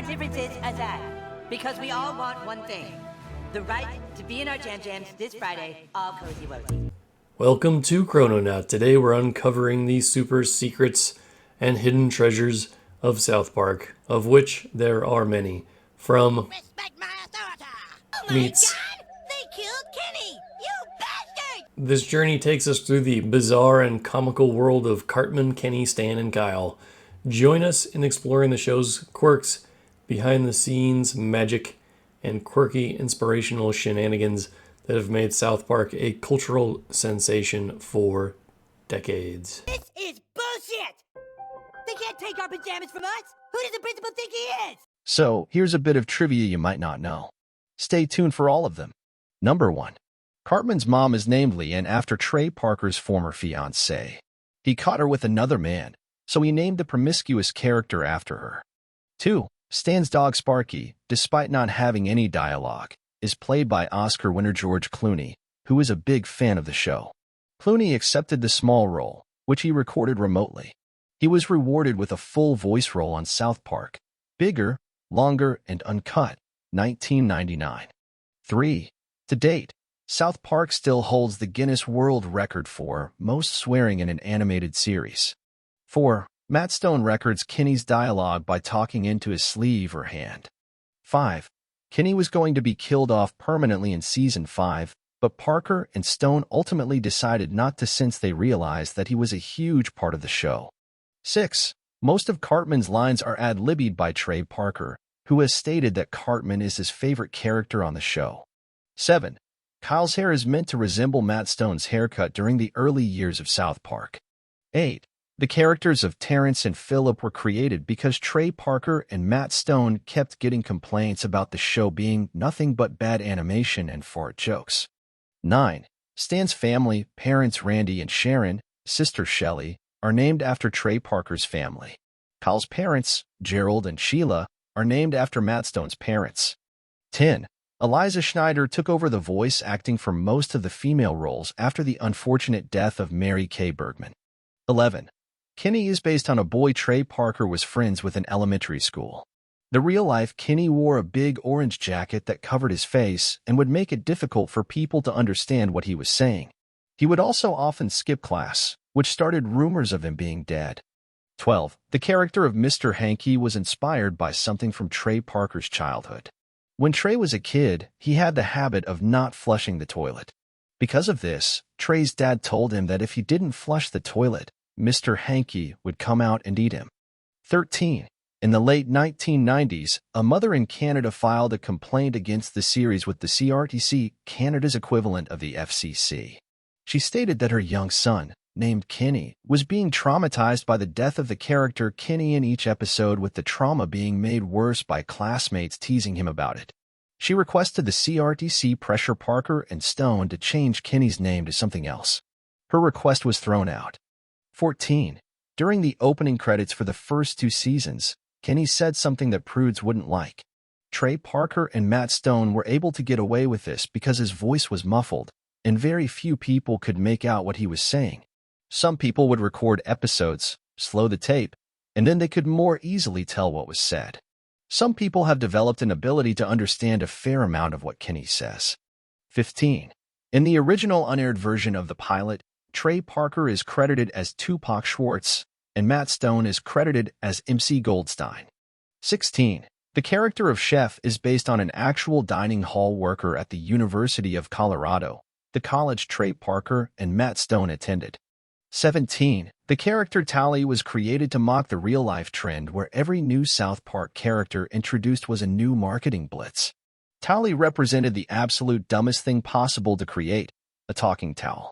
differences aside, because we all want one thing. The right to be in our Jam Jams this Friday, all cozy wozy. Welcome to Chrononaut. Today we're uncovering the super secrets and hidden treasures of South Park, of which there are many. From Respect my authority! Oh meets God! They killed Kenny! You bastard! this journey takes us through the bizarre and comical world of Cartman, Kenny, Stan, and Kyle. Join us in exploring the show's quirks, behind-the-scenes magic, and quirky inspirational shenanigans that have made South Park a cultural sensation for decades. This is bullshit! They can't take our pajamas from us! Who does the principal think he is? So, here's a bit of trivia you might not know. Stay tuned for all of them. Number 1. Cartman's mom is named Leanne after Trey Parker's former fiancée. He caught her with another man, so he named the promiscuous character after her. 2. Stan's dog Sparky, despite not having any dialogue, is played by Oscar winner George Clooney, who is a big fan of the show. Clooney accepted the small role, which he recorded remotely. He was rewarded with a full voice role on South Park, Bigger, Longer, and Uncut, 1999. 3. To date, South Park still holds the Guinness World Record for most swearing in an animated series. 4. Matt Stone records Kenny's dialogue by talking into his sleeve or hand. 5. Kenny was going to be killed off permanently in Season 5, but Parker and Stone ultimately decided not to since they realized that he was a huge part of the show. 6. Most of Cartman's lines are ad-libbed by Trey Parker, who has stated that Cartman is his favorite character on the show. 7. Kyle's hair is meant to resemble Matt Stone's haircut during the early years of South Park. 8. The characters of Terrence and Philip were created because Trey Parker and Matt Stone kept getting complaints about the show being nothing but bad animation and fart jokes. 9. Stan's family, parents Randy and Sharon, sister Shelley, are named after Trey Parker's family. Kyle's parents, Gerald and Sheila, are named after Matt Stone's parents. 10. Eliza Schneider took over the voice acting for most of the female roles after the unfortunate death of Mary Kay Bergman. 11. Kenny is based on a boy Trey Parker was friends with in elementary school. The real-life Kenny wore a big orange jacket that covered his face and would make it difficult for people to understand what he was saying. He would also often skip class, which started rumors of him being dead. 12. The character of Mr. Hanky was inspired by something from Trey Parker's childhood. When Trey was a kid, he had the habit of not flushing the toilet. Because of this, Trey's dad told him that if he didn't flush the toilet, Mr. Hanky would come out and eat him. 13. In the late 1990s, a mother in Canada filed a complaint against the series with the CRTC, Canada's equivalent of the FCC. She stated that her young son, named Kenny, was being traumatized by the death of the character Kenny in each episode, with the trauma being made worse by classmates teasing him about it. She requested the CRTC pressure Parker and Stone to change Kenny's name to something else. Her request was thrown out. 14. During the opening credits for the first 2 seasons, Kenny said something that prudes wouldn't like. Trey Parker and Matt Stone were able to get away with this because his voice was muffled, and very few people could make out what he was saying. Some people would record episodes, slow the tape, and then they could more easily tell what was said. Some people have developed an ability to understand a fair amount of what Kenny says. 15. In the original unaired version of the pilot, Trey Parker is credited as Tupac Schwartz, and Matt Stone is credited as MC Goldstein. 16. The character of Chef is based on an actual dining hall worker at the University of Colorado, the college Trey Parker and Matt Stone attended. 17. The character Tally was created to mock the real-life trend where every new South Park character introduced was a new marketing blitz. Tally represented the absolute dumbest thing possible to create, a talking towel.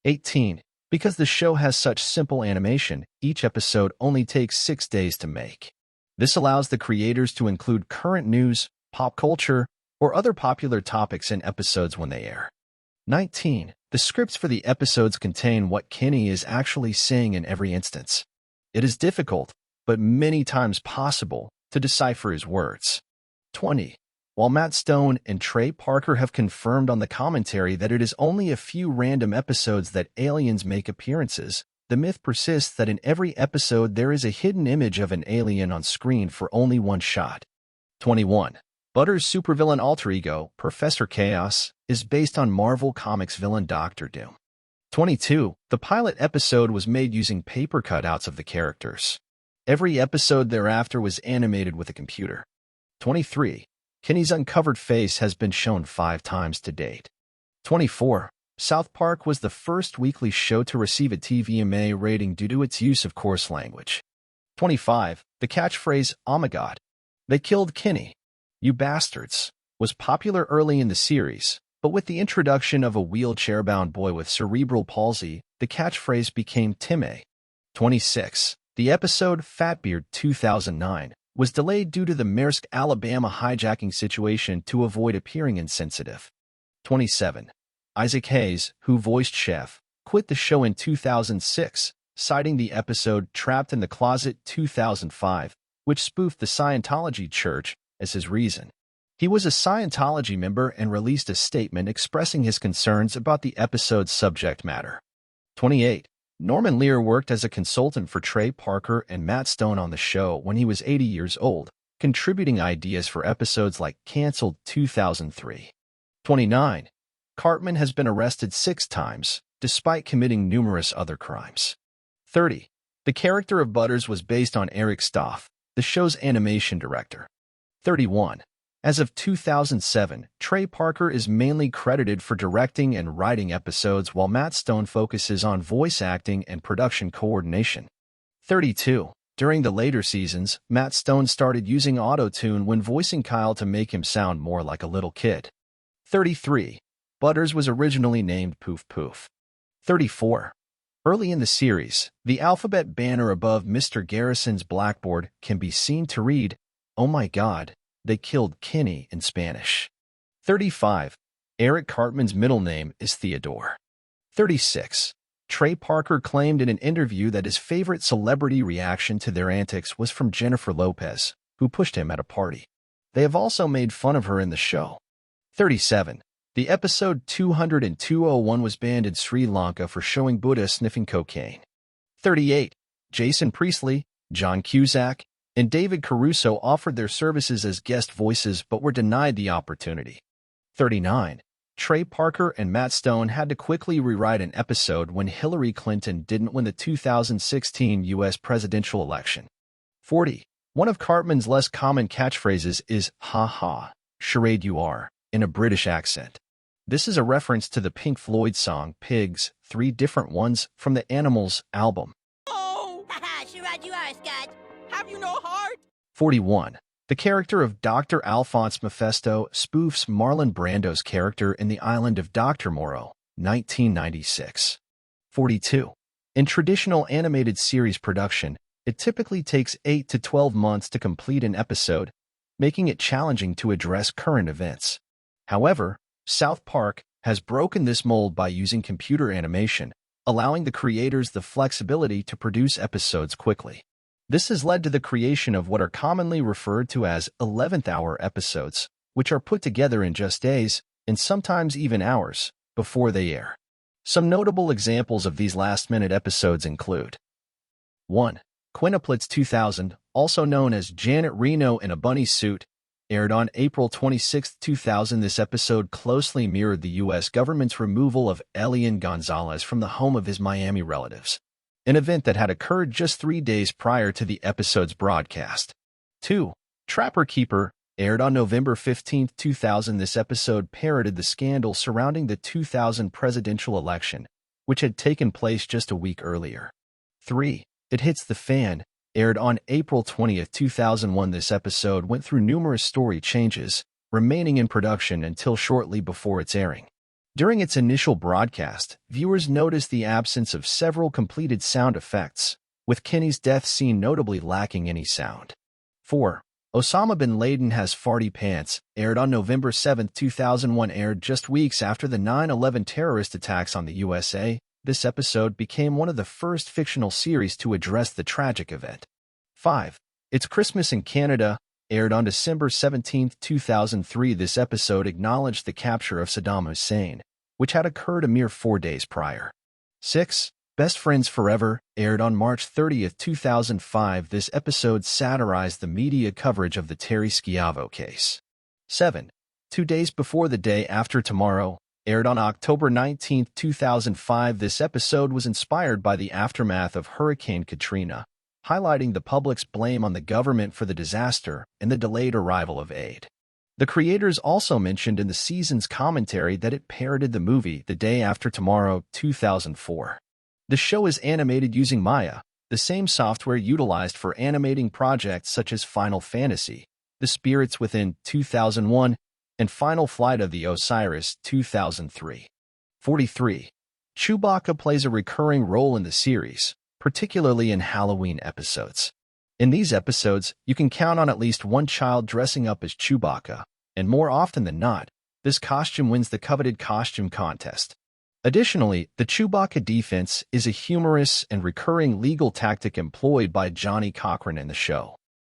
18. Because the show has such simple animation, each episode only takes 6 days to make. This allows the creators to include current news, pop culture, or other popular topics in episodes when they air. 19. The scripts for the episodes contain what Kenny is actually saying in every instance. It is difficult, but many times possible, to decipher his words. 20. While Matt Stone and Trey Parker have confirmed on the commentary that it is only a few random episodes that aliens make appearances, the myth persists that in every episode there is a hidden image of an alien on screen for only one shot. 21. Butters' supervillain alter ego, Professor Chaos, is based on Marvel Comics villain Doctor Doom. 22. The pilot episode was made using paper cutouts of the characters. Every episode thereafter was animated with a computer. 23. Kenny's uncovered face has been shown 5 times to date. 24. South Park was the first weekly show to receive a TVMA rating due to its use of coarse language. 25. The catchphrase, "Oh my God, they killed Kenny, you bastards," was popular early in the series, but with the introduction of a wheelchair-bound boy with cerebral palsy, the catchphrase became Timmy. 26. The episode Fatbeard 2009 was delayed due to the Maersk, Alabama hijacking situation to avoid appearing insensitive. 27. Isaac Hayes, who voiced Chef, quit the show in 2006, citing the episode Trapped in the Closet 2005, which spoofed the Scientology Church, as his reason. He was a Scientology member and released a statement expressing his concerns about the episode's subject matter. 28. Norman Lear worked as a consultant for Trey Parker and Matt Stone on the show when he was 80 years old, contributing ideas for episodes like Cancelled 2003. 29. Cartman has been arrested 6 times, despite committing numerous other crimes. 30. The character of Butters was based on Eric Stoff, the show's animation director. 31. As of 2007, Trey Parker is mainly credited for directing and writing episodes while Matt Stone focuses on voice acting and production coordination. 32. During the later seasons, Matt Stone started using auto-tune when voicing Kyle to make him sound more like a little kid. 33. Butters was originally named Poof Poof. 34. Early in the series, the alphabet banner above Mr. Garrison's blackboard can be seen to read, "Oh my God, they killed Kenny," in Spanish. 35. Eric Cartman's middle name is Theodore. 36. Trey Parker claimed in an interview that his favorite celebrity reaction to their antics was from Jennifer Lopez, who pushed him at a party. They have also made fun of her in the show. 37. The episode 20201 was banned in Sri Lanka for showing Buddha sniffing cocaine. 38. Jason Priestley, John Cusack, and David Caruso offered their services as guest voices but were denied the opportunity. 39. Trey Parker and Matt Stone had to quickly rewrite an episode when Hillary Clinton didn't win the 2016 U.S. presidential election. 40. One of Cartman's less common catchphrases is, "Ha ha, charade you are," in a British accent. This is a reference to the Pink Floyd song Pigs, 3 Different Ones from the Animals album. Oh! Haha, Sherrod, you are, Scott. Have you no heart? 41. The character of Dr. Alphonse Mephisto spoofs Marlon Brando's character in The Island of Dr. Moreau, 1996. 42. In traditional animated series production, it typically takes 8 to 12 months to complete an episode, making it challenging to address current events. However, South Park has broken this mold by using computer animation, allowing the creators the flexibility to produce episodes quickly. This has led to the creation of what are commonly referred to as 11th-hour episodes, which are put together in just days, and sometimes even hours, before they air. Some notable examples of these last-minute episodes include 1. Quintuplets 2000, also known as Janet Reno in a bunny suit, aired on April 26, 2000. This episode closely mirrored the U.S. government's removal of Elian Gonzalez from the home of his Miami relatives, an event that had occurred just 3 days prior to the episode's broadcast. 2. Trapper Keeper, aired on November 15, 2000. This episode parroted the scandal surrounding the 2000 presidential election, which had taken place just a week earlier. 3. It Hits the Fan, aired on April 20, 2001. This episode went through numerous story changes, remaining in production until shortly before its airing. During its initial broadcast, viewers noticed the absence of several completed sound effects, with Kenny's death scene notably lacking any sound. 4. Osama bin Laden Has Farty Pants, aired on November 7, 2001. Aired just weeks after the 9/11 terrorist attacks on the USA, this episode became one of the first fictional series to address the tragic event. 5. It's Christmas in Canada, aired on December 17, 2003. This episode acknowledged the capture of Saddam Hussein, which had occurred a mere 4 days prior. 6. Best Friends Forever aired on March 30th, 2005. This episode satirized the media coverage of the Terry Schiavo case. 7. 2 Days Before the Day After Tomorrow aired on October 19, 2005. This episode was inspired by the aftermath of Hurricane Katrina, highlighting the public's blame on the government for the disaster and the delayed arrival of aid. The creators also mentioned in the season's commentary that it parodied the movie The Day After Tomorrow, 2004. The show is animated using Maya, the same software utilized for animating projects such as Final Fantasy, The Spirits Within, 2001, and Final Flight of the Osiris, 2003. 43. Chewbacca plays a recurring role in the series, particularly in Halloween episodes. In these episodes, you can count on at least one child dressing up as Chewbacca, and more often than not, this costume wins the coveted costume contest. Additionally, the Chewbacca defense is a humorous and recurring legal tactic employed by Johnny Cochran in the show.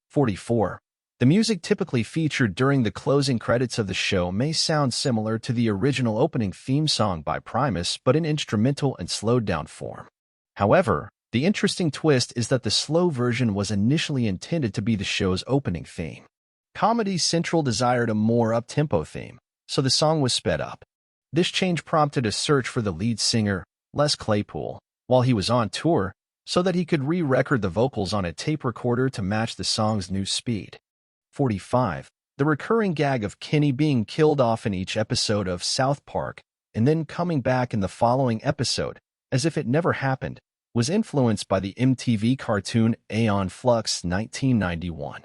44. The music typically featured during the closing credits of the show may sound similar to the original opening theme song by Primus, but in instrumental and slowed-down form. However, the interesting twist is that the slow version was initially intended to be the show's opening theme. Comedy Central desired a more up-tempo theme, so the song was sped up. This change prompted a search for the lead singer, Les Claypool, while he was on tour, so that he could re-record the vocals on a tape recorder to match the song's new speed. 45. The recurring gag of Kenny being killed off in each episode of South Park and then coming back in the following episode, as if it never happened, was influenced by the MTV cartoon Aeon Flux 1991.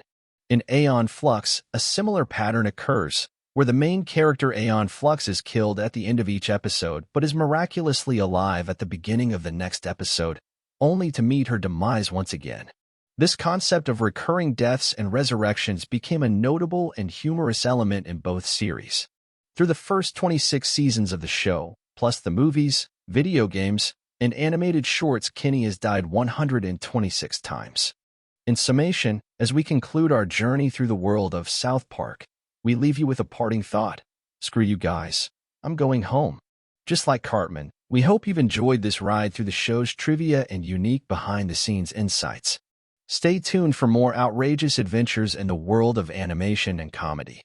In Aeon Flux, a similar pattern occurs, where the main character Aeon Flux is killed at the end of each episode but is miraculously alive at the beginning of the next episode, only to meet her demise once again. This concept of recurring deaths and resurrections became a notable and humorous element in both series. Through the first 26 seasons of the show, plus the movies, video games, and animated shorts, Kenny has died 126 times. In summation, as we conclude our journey through the world of South Park, we leave you with a parting thought. Screw you guys. I'm going home. Just like Cartman, we hope you've enjoyed this ride through the show's trivia and unique behind-the-scenes insights. Stay tuned for more outrageous adventures in the world of animation and comedy.